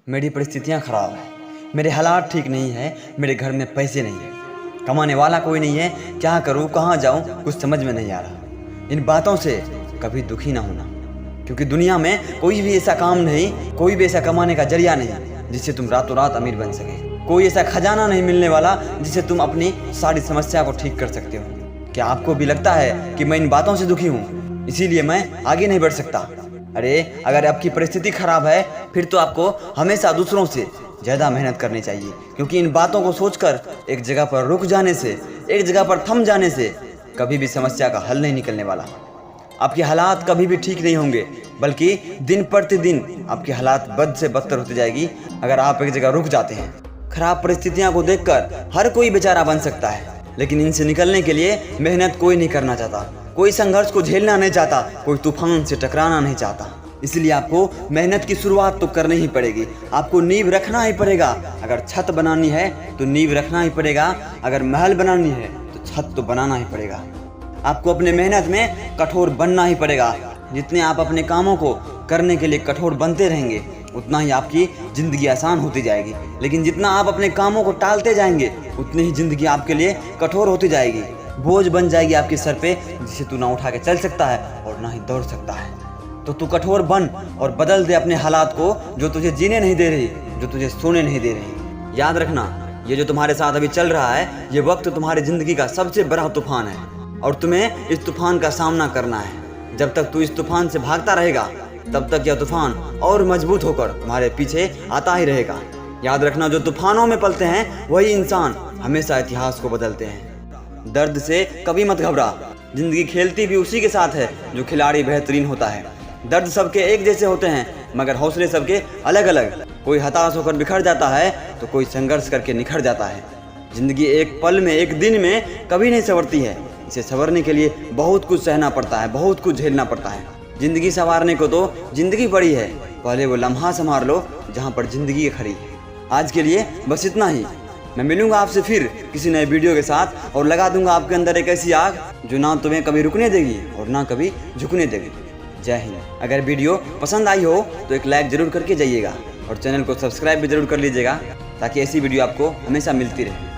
मेरी परिस्थितियाँ ख़राब है, मेरे हालात ठीक नहीं है, मेरे घर में पैसे नहीं है, कमाने वाला कोई नहीं है, क्या करूँ कहाँ जाऊँ कुछ समझ में नहीं आ रहा। इन बातों से कभी दुखी ना होना, क्योंकि दुनिया में कोई भी ऐसा काम नहीं, कोई भी ऐसा कमाने का जरिया नहीं जिससे तुम रातों रात अमीर बन सके। कोई ऐसा खजाना नहीं मिलने वाला जिससे तुम अपनी सारी समस्या को ठीक कर सकते हो। क्या आपको भी लगता है कि मैं इन बातों से दुखी हूँ, इसीलिए मैं आगे नहीं बढ़ सकता? अरे अगर आपकी परिस्थिति खराब है फिर तो आपको हमेशा दूसरों से ज़्यादा मेहनत करनी चाहिए, क्योंकि इन बातों को सोचकर एक जगह पर रुक जाने से, एक जगह पर थम जाने से कभी भी समस्या का हल नहीं निकलने वाला। आपके हालात कभी भी ठीक नहीं होंगे, बल्कि दिन प्रतिदिन आपकी हालात बद से बदतर होती जाएगी अगर आप एक जगह रुक जाते हैं। खराब परिस्थितियां को देखकर हर कोई बेचारा बन सकता है, लेकिन इनसे निकलने के लिए मेहनत कोई नहीं करना चाहता, कोई संघर्ष को झेलना नहीं चाहता, कोई तूफान से टकराना नहीं चाहता। इसलिए आपको मेहनत की शुरुआत तो करनी ही पड़ेगी। आपको नींव रखना ही पड़ेगा। अगर छत बनानी है तो नींव रखना ही पड़ेगा, अगर महल बनानी है तो छत तो बनाना ही पड़ेगा। आपको अपने मेहनत में कठोर बनना ही पड़ेगा। जितने आप अपने कामों को करने के लिए कठोर बनते रहेंगे उतना ही आपकी ज़िंदगी आसान होती जाएगी, लेकिन जितना आप अपने कामों को टालते जाएंगे उतनी ही ज़िंदगी आपके लिए कठोर होती जाएगी, बोझ बन जाएगी आपके सर पे, जिसे तू ना उठा के चल सकता है और ना ही दौड़ सकता है। तो तू कठोर बन और बदल दे अपने हालात को, जो तुझे जीने नहीं दे रही, जो तुझे सोने नहीं दे रही। याद रखना, ये जो तुम्हारे साथ अभी चल रहा है, ये वक्त तुम्हारी ज़िंदगी का सबसे बड़ा तूफान है और तुम्हें इस तूफान का सामना करना है। जब तक तू इस तूफान से भागता रहेगा तब तक यह तूफान और मजबूत होकर तुम्हारे पीछे आता ही रहेगा। याद रखना, जो तूफानों में पलते हैं वही इंसान हमेशा इतिहास को बदलते हैं। दर्द से कभी मत घबरा, जिंदगी खेलती भी उसी के साथ है जो खिलाड़ी बेहतरीन होता है। दर्द सबके एक जैसे होते हैं, मगर हौसले सबके अलग अलग। कोई हताश होकर बिखर जाता है तो कोई संघर्ष करके निखर जाता है। जिंदगी एक पल में, एक दिन में कभी नहीं संवरती है। इसे संवरने के लिए बहुत कुछ सहना पड़ता है, बहुत कुछ झेलना पड़ता है। जिंदगी संवारने को तो जिंदगी पड़ी है, पहले वो लम्हा संभाल लो जहाँ पर जिंदगी खड़ी है। आज के लिए बस इतना ही। मैं मिलूंगा आपसे फिर किसी नए वीडियो के साथ और लगा दूंगा आपके अंदर एक ऐसी आग जो ना तुम्हें कभी रुकने देगी और ना कभी झुकने देगी। जय हिंद। अगर वीडियो पसंद आई हो तो एक लाइक ज़रूर करके जाइएगा और चैनल को सब्सक्राइब भी ज़रूर कर लीजिएगा, ताकि ऐसी वीडियो आपको हमेशा मिलती रहे।